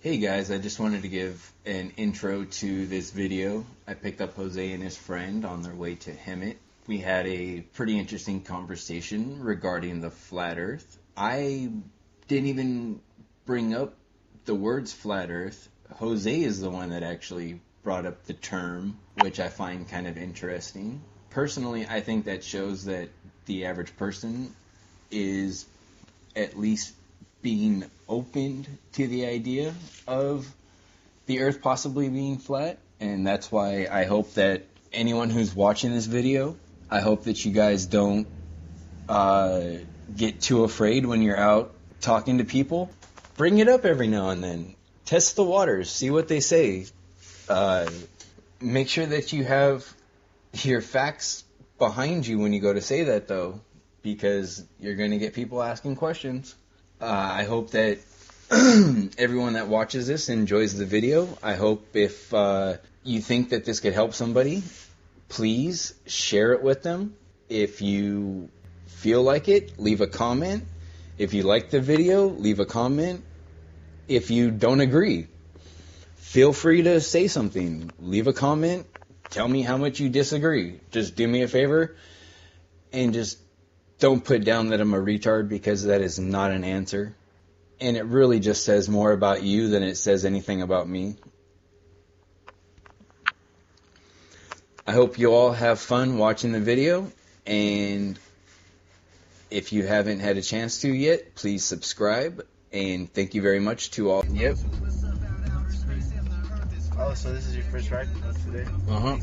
Hey guys, I just wanted to give an intro to this video. I picked up Jose and his friend on their way to Hemet. We had a pretty interesting conversation regarding the flat earth. I didn't even bring up the words flat earth. Jose is the one that actually brought up the term, which I find kind of interesting. Personally, I think that shows that the average person is at least being opened to the idea of the earth possibly being flat, and that's why I hope that anyone who's watching this video, I hope that you guys don't get too afraid when you're out talking to people. Bring it up every now and then. Test the waters, see what they say. Make sure that you have your facts behind you when you go to say that, though, because you're going to get people asking questions. I hope that everyone that watches this enjoys the video. I hope if you think that this could help somebody, please share it with them. If you feel like it, leave a comment. If you like the video, leave a comment. If you don't agree, feel free to say something. Leave a comment. Tell me how much you disagree. Just do me a favor and just don't put down that I'm a retard, because that is not an answer. And it really just says more about you than it says anything about me. I hope you all have fun watching the video. And if you haven't had a chance to yet, please subscribe. And thank you very much to all. Yep. Oh, so this is your first ride today? Uh-huh.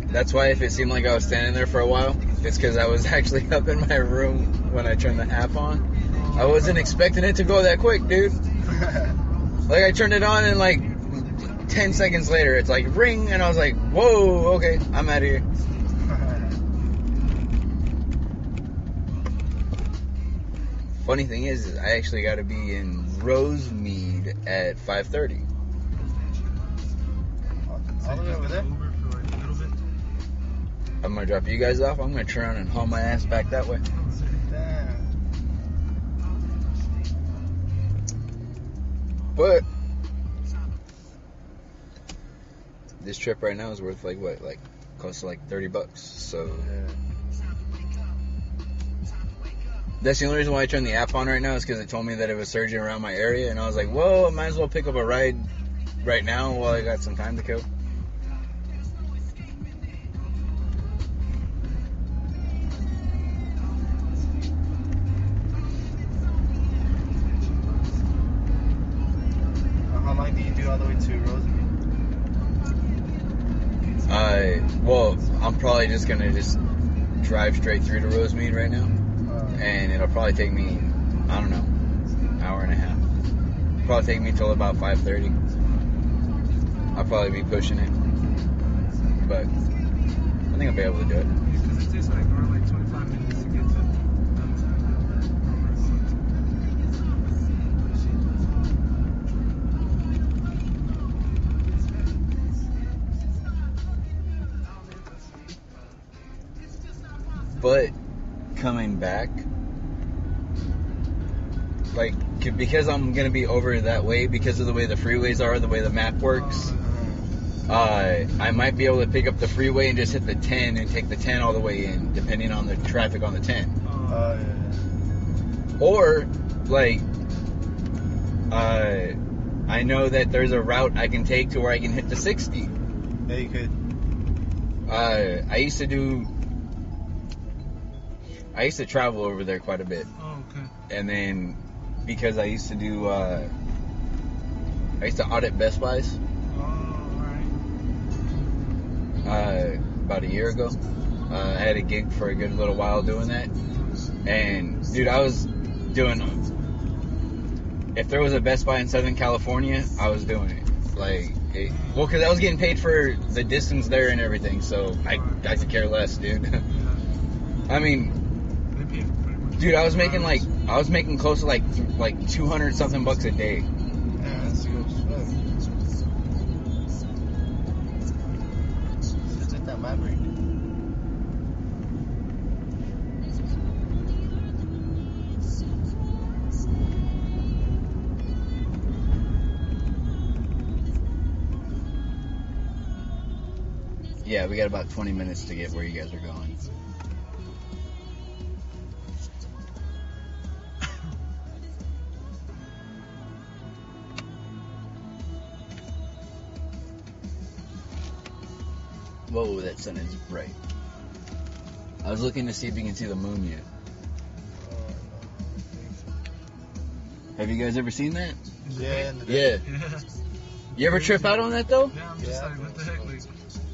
That's why if it seemed like I was standing there for a while, it's because I was actually up in my room when I turned the app on. I wasn't expecting it to go that quick, dude. Like, I turned it on and like 10 seconds later, it's like ring, and I was like, whoa, okay, I'm out of here. Funny thing is I actually got to be in Rosemead at 5:30. All the way over there? I'm going to drop you guys off. I'm going to turn around and haul my ass back that way. Damn. But this trip right now is worth like what? Like close to like $30. So Yeah. That's the only reason why I turned the app on right now, is because it told me that it was surging around my area, and I was like, well, I might as well pick up a ride right now while I got some time to kill. How long do you do all the way to Rosemead? Well, I'm probably just going to just drive straight through to Rosemead right now. And it'll probably take me, I don't know, hour and a half. Probably take me till about 5:30. I'll probably be pushing it, but I think I'll be able to do it. Because it takes like around like 25 minutes to get to But coming back, like, because I'm gonna be over that way because of the way the freeways are, the way the map works, I might be able to pick up the freeway and just hit the 10 and take the 10 all the way in, depending on the traffic on the 10. Yeah. Or, like, I know that there's a route I can take to where I can hit the 60. Yeah, you could. I used to travel over there quite a bit. Oh, okay. And then, because I used to do, I used to audit Best Buys about a year ago. I had a gig for a good little while doing that. And, dude, I was doing, if there was a Best Buy in Southern California, I was doing it. Like, well, because I was getting paid for the distance there and everything, so I could care less, dude. I mean, dude, I was making close to like 200 something bucks a day. Yeah, that's good stuff. Let's hit that Maverick. Yeah, we got about 20 minutes to get where you guys are going. Whoa, that sun is bright. I was looking to see if you can see the moon yet. Have you guys ever seen that? Yeah. Yeah. You ever trip out on that though? Yeah, I'm just like, what the heck? Like,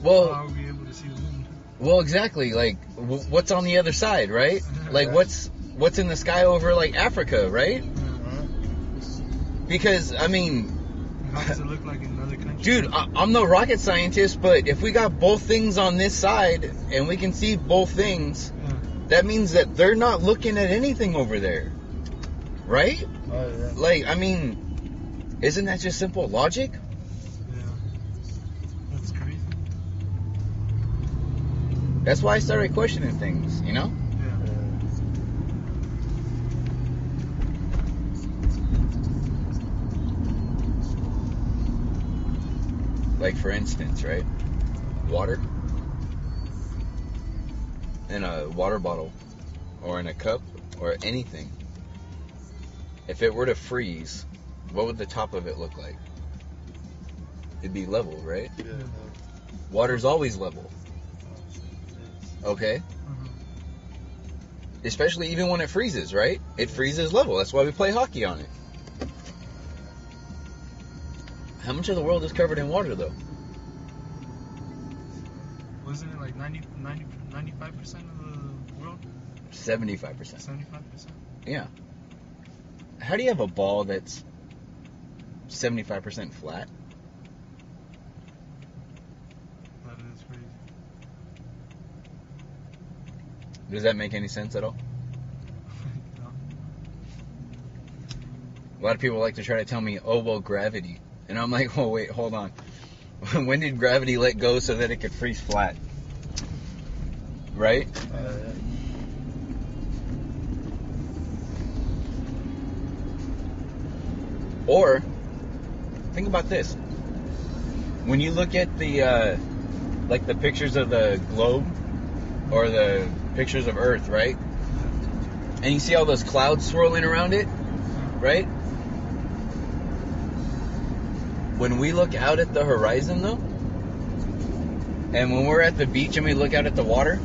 Well, how are we able to see the moon? well, exactly. Like, what's on the other side, right? Like, what's in the sky over like Africa, right? Because I mean, How does it look like in other countries? dude, I'm no rocket scientist, but if we got both things on this side and we can see both things, that means that they're not looking at anything over there, right? Oh, yeah. Like, I mean, isn't that just simple logic? Yeah. That's crazy. That's why I started questioning things, you know? Yeah. Like, for instance, right? Water in a water bottle or in a cup or anything. If it were to freeze, what would the top of it look like? It'd be level, right? Yeah. Water's always level. Okay? Especially even when it freezes, right? It freezes level. That's why we play hockey on it. How much of the world is covered in water, though? Wasn't it like 95% of the world? 75%. 75%? Yeah. How do you have a ball that's 75% flat? That is crazy. Does that make any sense at all? No. A lot of people like to try to tell me, oh, well, gravity. And I'm like, oh, wait, hold on. When did gravity let go so that it could freeze flat? Right? Or, think about this. When you look at the, like the pictures of the globe, or the pictures of Earth, right? And you see all those clouds swirling around it, right? When we look out at the horizon, though, and when we're at the beach and we look out at the water,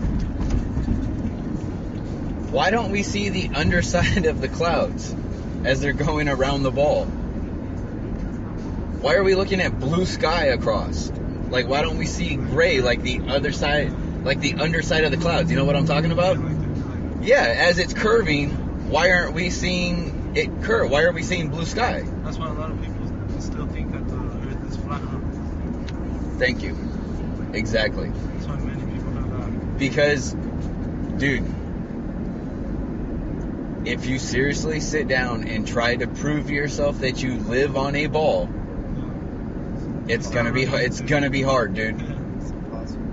why don't we see the underside of the clouds as they're going around the ball? Why are we looking at blue sky across? Like, why don't we see gray like the other side, like the underside of the clouds? You know what I'm talking about? Yeah, as it's curving, why aren't we seeing it curve? Why are we seeing blue sky? That's why a lot of people still think that the Earth is flat. Thank you. Exactly. That's why many people have that. Because, dude, if you seriously sit down and try to prove to yourself that you live on a ball, it's gonna be hard, dude. It's impossible.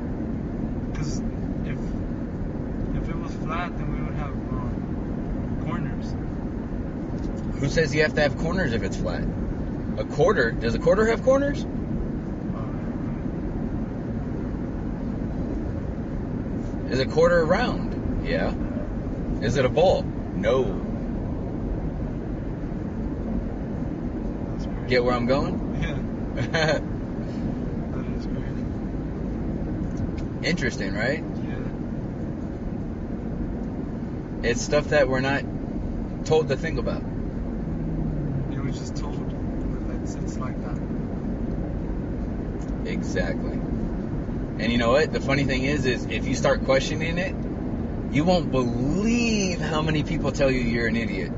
Because if it was flat, then we would have corners. Who says you have to have corners if it's flat? A quarter? Does a quarter have corners? Is a quarter round? Yeah. Is it a ball? No. That's crazy. Get where I'm going? Yeah, that is crazy. Interesting, right? Yeah. It's stuff that we're not told to think about. You were just told that it's like that. Exactly. And you know what? The funny thing is if you start questioning it, you won't believe how many people tell you you're an idiot.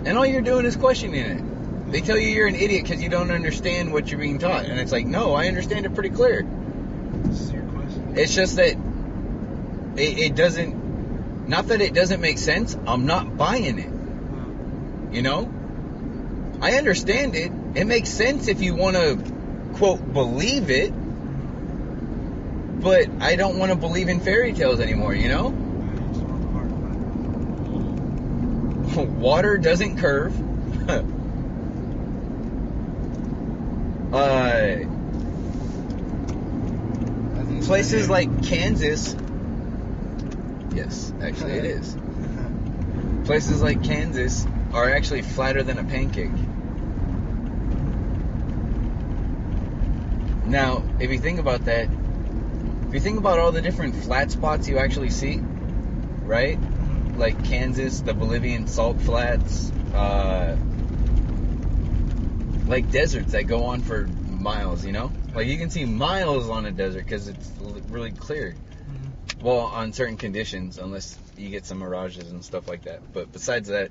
And all you're doing is questioning it. They tell you you're an idiot because you don't understand what you're being taught. And it's like, no, I understand it pretty clear. This is your question. It's just that it doesn't, not that it doesn't make sense, I'm not buying it. You know? I understand it. It makes sense if you want to, quote, believe it. But I don't want to believe in fairy tales anymore, you know? You just want the hard fact. Water doesn't curve. places like Kansas. Yes, actually it is. Places like Kansas are actually flatter than a pancake. Now, if you think about that, if you think about all the different flat spots you actually see, right? Like Kansas, the Bolivian salt flats, like deserts that go on for miles, you know? Like you can see miles on a desert because it's really clear. Well, on certain conditions, unless you get some mirages and stuff like that. But besides that,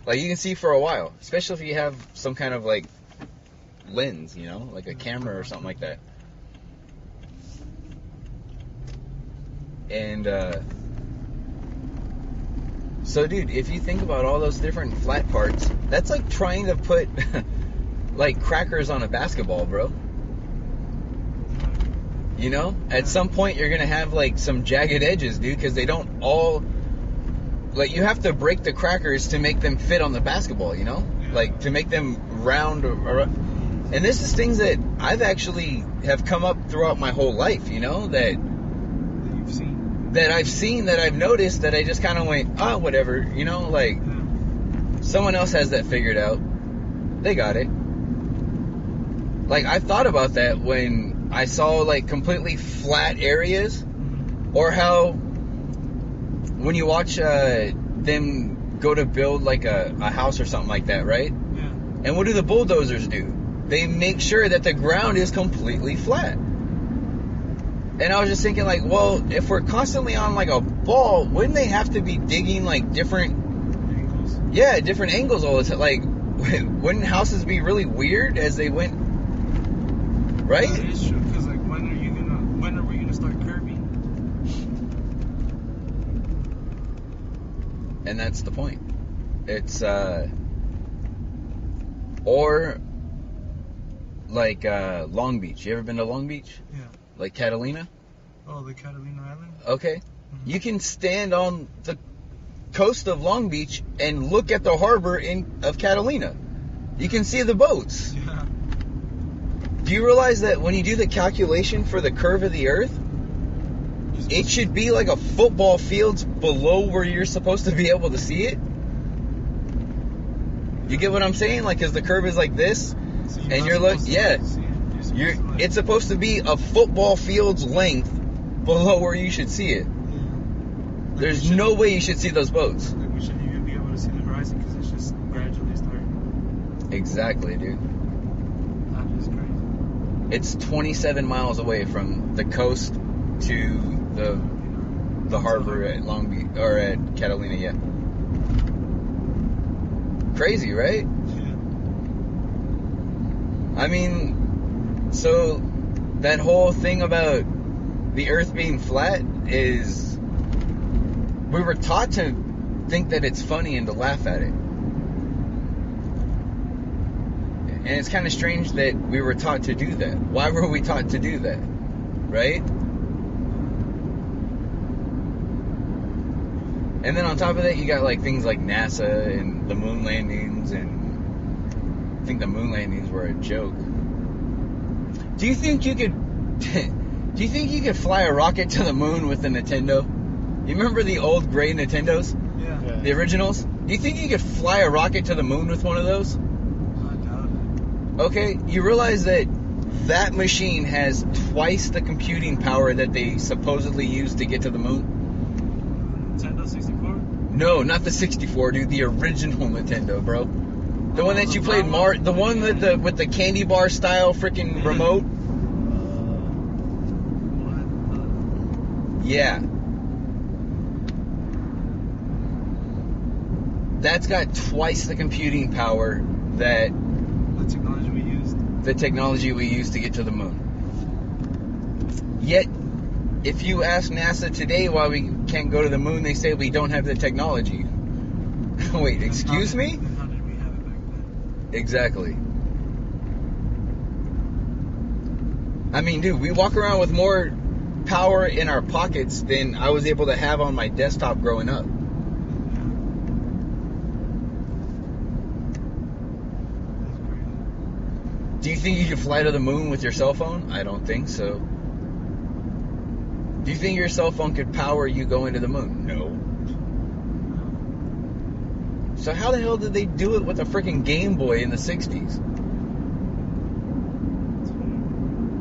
like you can see for a while, especially if you have some kind of like lens, you know, like a camera or something like that. And so dude, if you think about all those different flat parts, that's like trying to put like crackers on a basketball, bro. You know, at some point you're gonna have like some jagged edges, dude, because they don't all, like, you have to break the crackers to make them fit on the basketball, you know, like to make them round and this is things that I've actually have come up throughout my whole life, you know, that you've seen, that I've seen, that I've noticed, that I just kind of went, oh, whatever, you know, like someone else has that figured out, they got it. Like I thought about that when I saw like completely flat areas, or how when you watch them go to build like a house or something like that, right? Yeah. And what do the bulldozers do? They make sure that the ground is completely flat. And I was just thinking like, well, if we're constantly on like a ball, wouldn't they have to be digging like different Angles. Yeah, different angles all the time? Like, wouldn't houses be really weird as they went, right? That is true, because like when are we gonna start curving? And that's the point. It's or like Long Beach. You ever been to Long Beach? Yeah. Like Catalina? Oh, the Catalina Island? Okay. You can stand on the coast of Long Beach and look at the harbor of Catalina. You can see the boats. Yeah. Do you realize that when you do the calculation for the curve of the earth, it should be like a football field below where you're supposed to be able to see it? You get what I'm saying? Like, because the curve is like this, So and you're like, yeah, it's it's supposed to be a football field's length below where you should see it. There's no way you should see those boats. Like we shouldn't even be able to see the horizon because it's just gradually starting. Exactly, dude. That is crazy. It's 27 miles away from the coast to the harbor at Long Beach, or at Catalina, yeah. Crazy, right? Yeah. I mean, so that whole thing about the earth being flat is, we were taught to think that it's funny and to laugh at it. And it's kind of strange that we were taught to do that. Why were we taught to do that? Right? And then on top of that, you got like things like NASA and the moon landings, and I think the moon landings were a joke. Do you think you could fly a rocket to the moon with a Nintendo? You remember the old gray Nintendos? Yeah. The originals? Do you think you could fly a rocket to the moon with one of those? I doubt it. Okay, you realize that machine has twice the computing power that they supposedly used to get to the moon? Nintendo 64? No, not the 64, dude. The original Nintendo, bro. The one that you played the one with the candy bar style freaking remote. Yeah. That's got twice the computing power that The technology we used. the technology we used to get to the moon. Yet, if you ask NASA today why we can't go to the moon, they say we don't have the technology. Wait, excuse me? How did we have it back then? Exactly. I mean, dude, we walk around with more power in our pockets than I was able to have on my desktop growing up. Do you think you could fly to the moon with your cell phone? I don't think so. Do you think your cell phone could power you going to the moon? No. So how the hell did they do it with a freaking Game Boy in the 60s?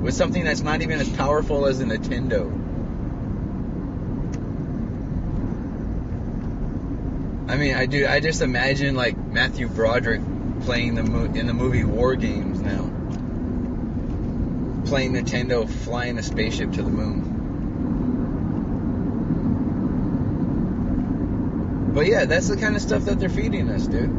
With something that's not even as powerful as a Nintendo. I mean, I just imagine like Matthew Broderick playing in the movie War Games now. Playing Nintendo, flying a spaceship to the moon. But yeah, that's the kind of stuff that they're feeding us, dude.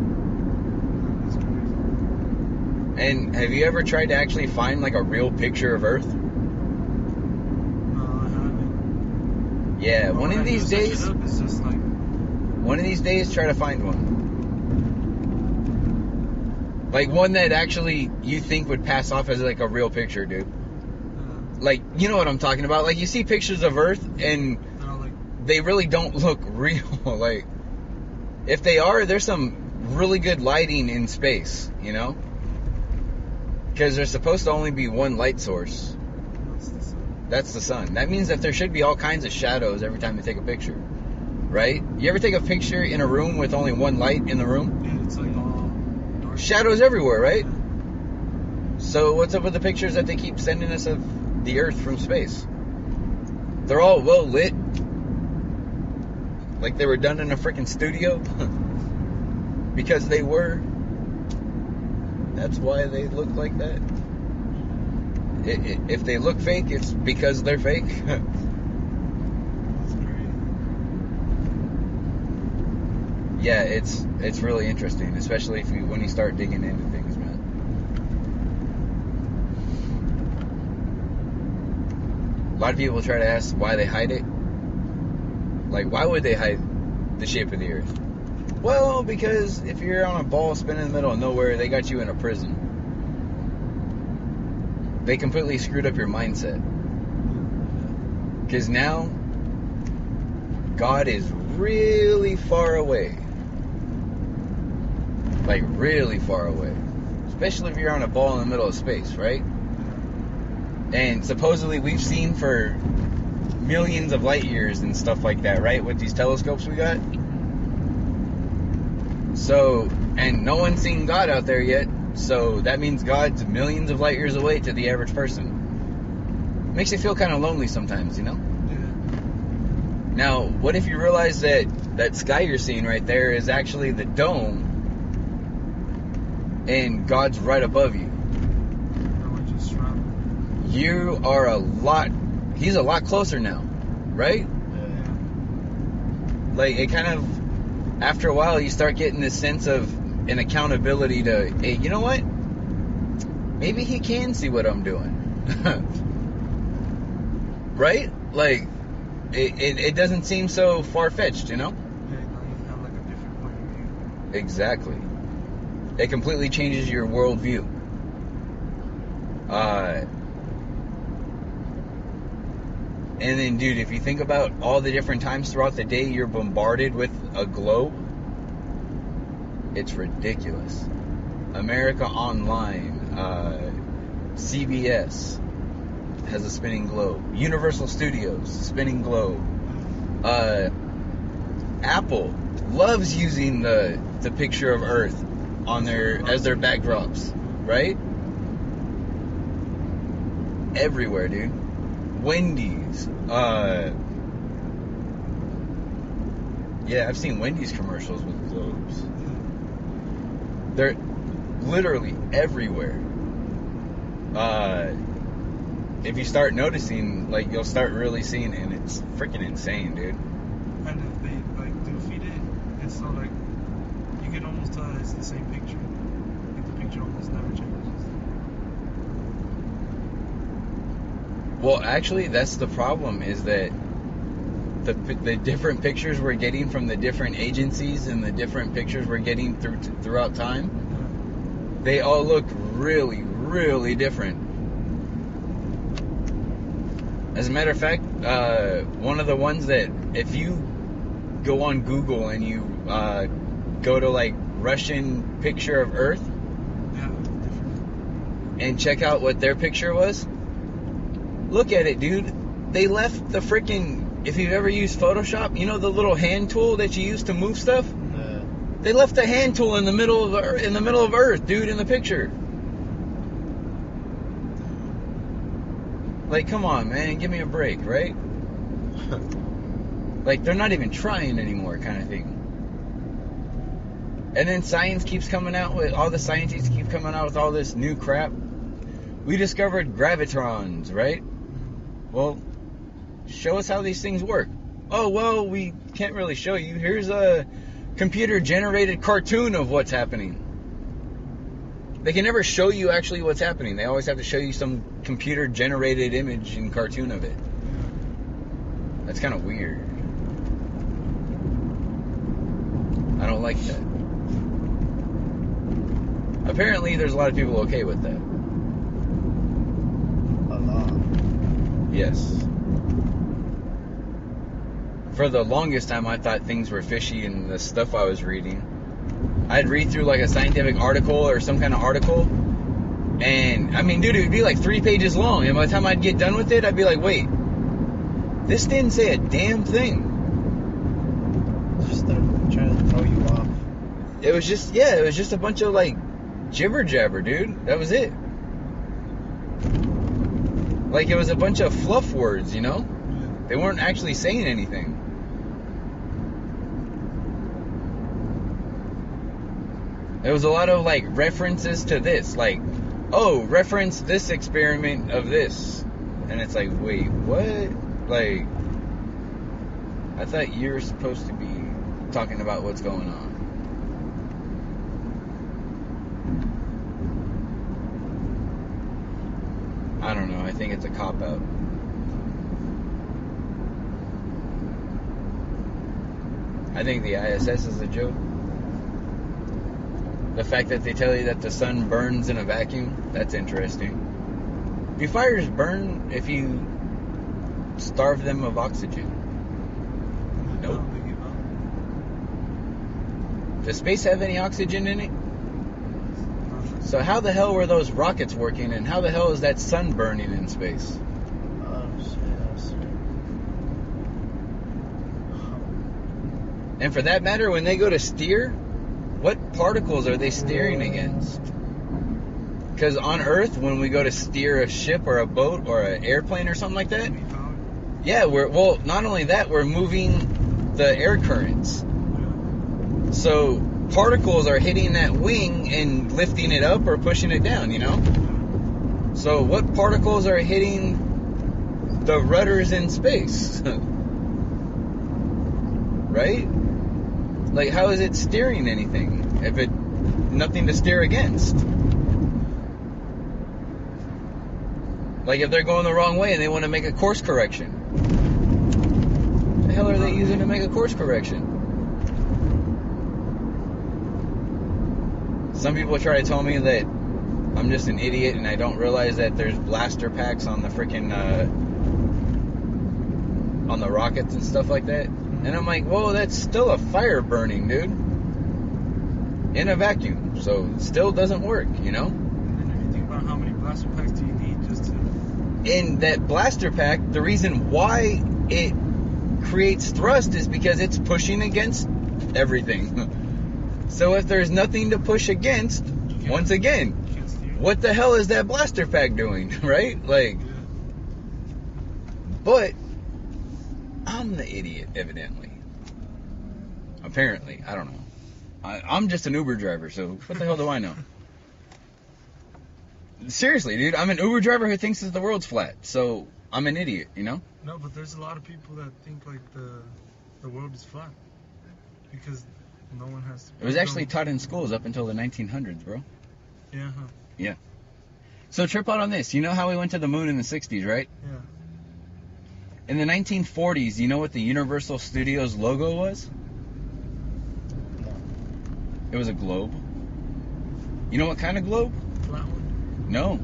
And have you ever tried to actually find like a real picture of Earth? No, I haven't. Yeah, one of these days. It's just like, One of these days, try to find one. Like one that actually you think would pass off as like a real picture, dude. Like, you know what I'm talking about? Like you see pictures of Earth and they really don't look real. Like, if they are, there's some really good lighting in space, you know? Because there's supposed to only be one light source. That's the sun. That means that there should be all kinds of shadows every time you take a picture. Right? You ever take a picture in a room with only one light in the room? yeah, it's like all dark. Shadows everywhere, right? So what's up with the pictures that they keep sending us of the Earth from space? They're all well lit. Like they were done in a freaking studio. Because they were. That's why they look like that. If they look fake, it's because they're fake. Yeah, it's really interesting, especially when you start digging into things, man. A lot of people try to ask why they hide it. Like, why would they hide the shape of the Earth? Well, because if you're on a ball spinning in the middle of nowhere, they got you in a prison. They completely screwed up your mindset. Because now, God is really far away. Like, really far away. Especially if you're on a ball in the middle of space, right? And supposedly we've seen for millions of light years and stuff like that, right? With these telescopes we got. So, and no one's seen God out there yet. So that means God's millions of light years away to the average person. Makes you feel kind of lonely sometimes, you know? Yeah. Now, what if you realize that sky you're seeing right there is actually the dome and God's right above you? You are he's a lot closer now, right? Yeah. Like, it kind of, after a while, you start getting this sense of an accountability to, hey, you know what? Maybe he can see what I'm doing. Right? Like, it doesn't seem so far-fetched, you know? Yeah, now you have like a different point of view. Exactly. It completely changes your worldview. And then, dude, if you think about all the different times throughout the day you're bombarded with a globe, it's ridiculous. America Online, CBS has a spinning globe. Universal Studios, spinning globe. Apple loves using the picture of Earth on as their backdrops, right? Everywhere, dude. Wendy's. Yeah, I've seen Wendy's commercials with globes. They're literally everywhere. If you start noticing, like, you'll start really seeing it, and it's freaking insane, dude. And if they like do feed it, it's so like you can almost tell that it's the same picture. Like the picture almost never changes. Well, actually, that's the problem, is that the different pictures we're getting from the different agencies and the different pictures we're getting throughout time, they all look really, really different. As a matter of fact, one of the ones that, if you go on Google and you go to like Russian picture of Earth, and check out what their picture was, look at it, dude. they left the freaking, if you've ever used Photoshop, you know the little hand tool that you use to move stuff? They left the hand tool in the middle of Earth, dude, in the picture. Like, come on, man, give me a break, right? Like, they're not even trying anymore, kind of thing. And then science keeps coming out with, all the scientists keep coming out with all this new crap. We discovered gravitrons, right? Well, show us how these things work. Oh, well, we can't really show you. Here's a computer-generated cartoon of what's happening. They can never show you actually what's happening. They always have to show you some computer-generated image and cartoon of it. That's kind of weird. I don't like that. Apparently, there's a lot of people okay with that. Allah. Yes. For the longest time, I thought things were fishy in the stuff I was reading. I'd read through like a scientific article or some kind of article, and I mean, dude, it would be like 3 pages long, and by the time I'd get done with it, I'd be like, wait, this didn't say a damn thing. Just trying to throw you off. It was just a bunch of like jibber jabber, dude. That was it. Like, it was a bunch of fluff words, you know? They weren't actually saying anything. There was a lot of like references to this, like, oh, reference this experiment of this, and it's like, wait, what? Like, I thought you were supposed to be talking about what's going on. I don't know. I think it's a cop-out. I think the ISS is a joke. The fact that they tell you that the sun burns in a vacuum, that's interesting. Do fires burn if you starve them of oxygen? Nope. Does space have any oxygen in it? So how the hell were those rockets working, and how the hell is that sun burning in space? Oh, shit. And for that matter, when they go to steer, what particles are they steering against? Because on Earth, when we go to steer a ship or a boat or an airplane or something like that, yeah, not only that, we're moving the air currents. So particles are hitting that wing and lifting it up or pushing it down, you know? So what particles are hitting the rudders in space? Right? Like, how is it steering anything if it nothing to steer against? Like, if they're going the wrong way and they want to make a course correction, what the hell are they using to make a course correction? Some people try to tell me that I'm just an idiot and I don't realize that there's blaster packs on the freaking on the rockets and stuff like that. And I'm like, whoa, that's still a fire burning, dude. In a vacuum. So it still doesn't work, you know? And then if you think about how many blaster packs do you need just to... In that blaster pack, the reason why it creates thrust is because it's pushing against everything. So if there's nothing to push against, once again, what the hell is that blaster pack doing, right? Like, but I'm the idiot, evidently. Apparently, I don't know. I'm just an Uber driver, so what the hell do I know? Seriously, dude, I'm an Uber driver who thinks that the world's flat, so I'm an idiot, you know? No, but there's a lot of people that think like the world is flat because no one has to. It was actually taught in schools up until the 1900s, bro. Yeah. Huh. Yeah. So trip out on this. You know how we went to the moon in the 60s, right? Yeah. In the 1940s, you know what the Universal Studios logo was? No. It was a globe. You know what kind of globe? Flat one. No.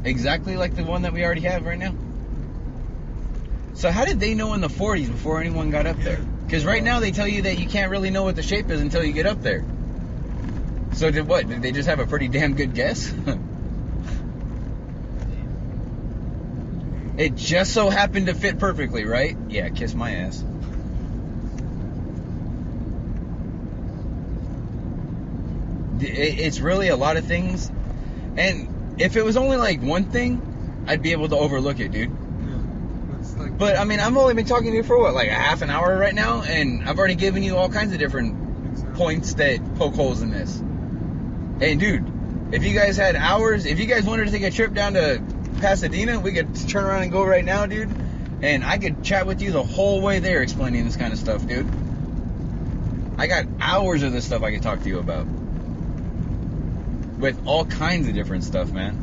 Exactly like the one that we already have right now. So how did they know in the 40s before anyone got up there? Because right now they tell you that you can't really know what the shape is until you get up there. So did they just have a pretty damn good guess? It just so happened to fit perfectly, right? Yeah, kiss my ass. It's really a lot of things. And if it was only like one thing, I'd be able to overlook it, dude. Yeah. It's like, But I mean, I've only been talking to you for what, like a half an hour right now, and I've already given you all kinds of different points that poke holes in this. And dude, if you guys had hours, if you guys wanted to take a trip down to Pasadena, we could turn around and go right now, dude. And I could chat with you the whole way there explaining this kind of stuff, dude. I got hours of this stuff I could talk to you about. With all kinds of different stuff, man.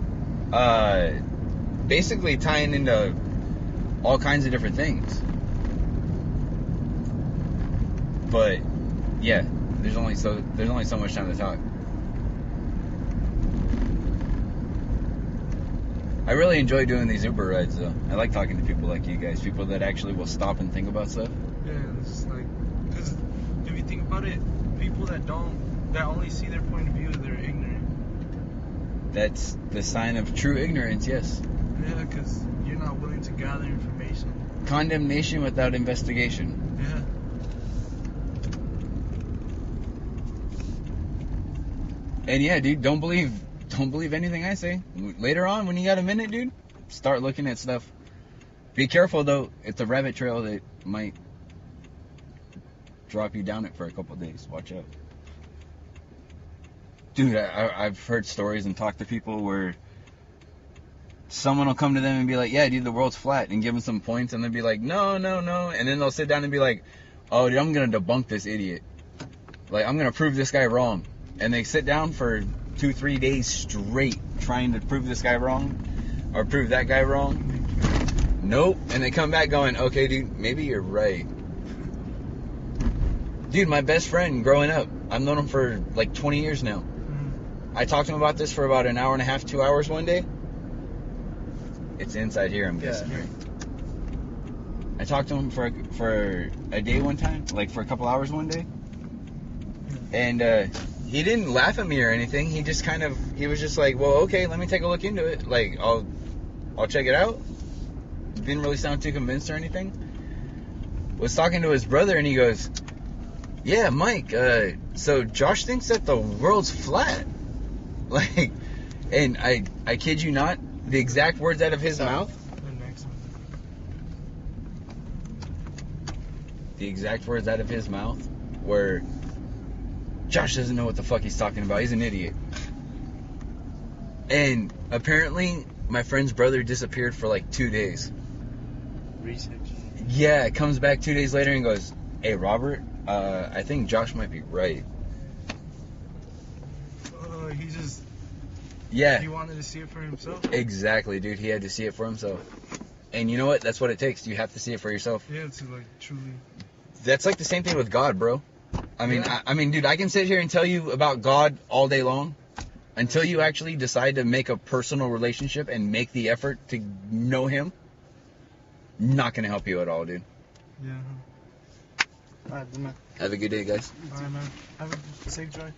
Basically tying into all kinds of different things. But yeah, there's only so much time to talk. I really enjoy doing these Uber rides, though. I like talking to people like you guys, people that actually will stop and think about stuff. Yeah, it's like, because if you think about it, people that only see their point of view, they're ignorant. That's the sign of true ignorance, yes. Yeah, because you're not willing to gather information. Condemnation without investigation. Yeah. And yeah, dude, don't believe anything I say. Later on, when you got a minute, dude, start looking at stuff. Be careful, though. It's a rabbit trail that might drop you down it for a couple days. Watch out. Dude, I've heard stories and talked to people where someone will come to them and be like, yeah, dude, the world's flat, and give them some points, and they'll be like, no. And then they'll sit down and be like, oh, dude, I'm going to debunk this idiot. Like, I'm going to prove this guy wrong. And they sit down for 2-3 days straight trying to prove this guy wrong or prove that guy wrong. Nope. And they come back going, okay, dude, maybe you're right. Dude, my best friend growing up, I've known him for like 20 years now. I talked to him about this for about an hour and a half, 2 hours one day. It's inside here, I'm guessing, right? I talked to him for a day one time, like for a couple hours one day. And he didn't laugh at me or anything. He just he was just like, well, okay, let me take a look into it. Like, I'll check it out. Didn't really sound too convinced or anything. Was talking to his brother and he goes, yeah, Mike, so Josh thinks that the world's flat. Like, and I kid you not, the exact words out of his mouth. The exact words out of his mouth were, Josh doesn't know what the fuck he's talking about. He's an idiot. And apparently, my friend's brother disappeared for like 2 days. Research. Yeah, comes back 2 days later and goes, hey, Robert, I think Josh might be right. He just... Yeah. He wanted to see it for himself? Exactly, dude. He had to see it for himself. And you know what? That's what it takes. You have to see it for yourself. Yeah, to like truly... That's like the same thing with God, bro. I mean, Yeah. I mean, dude, I can sit here and tell you about God all day long. Until you actually decide to make a personal relationship and make the effort to know Him, not going to help you at all, dude. Yeah. Alright, man. Have a good day, guys. Alright, man. Have a safe drive.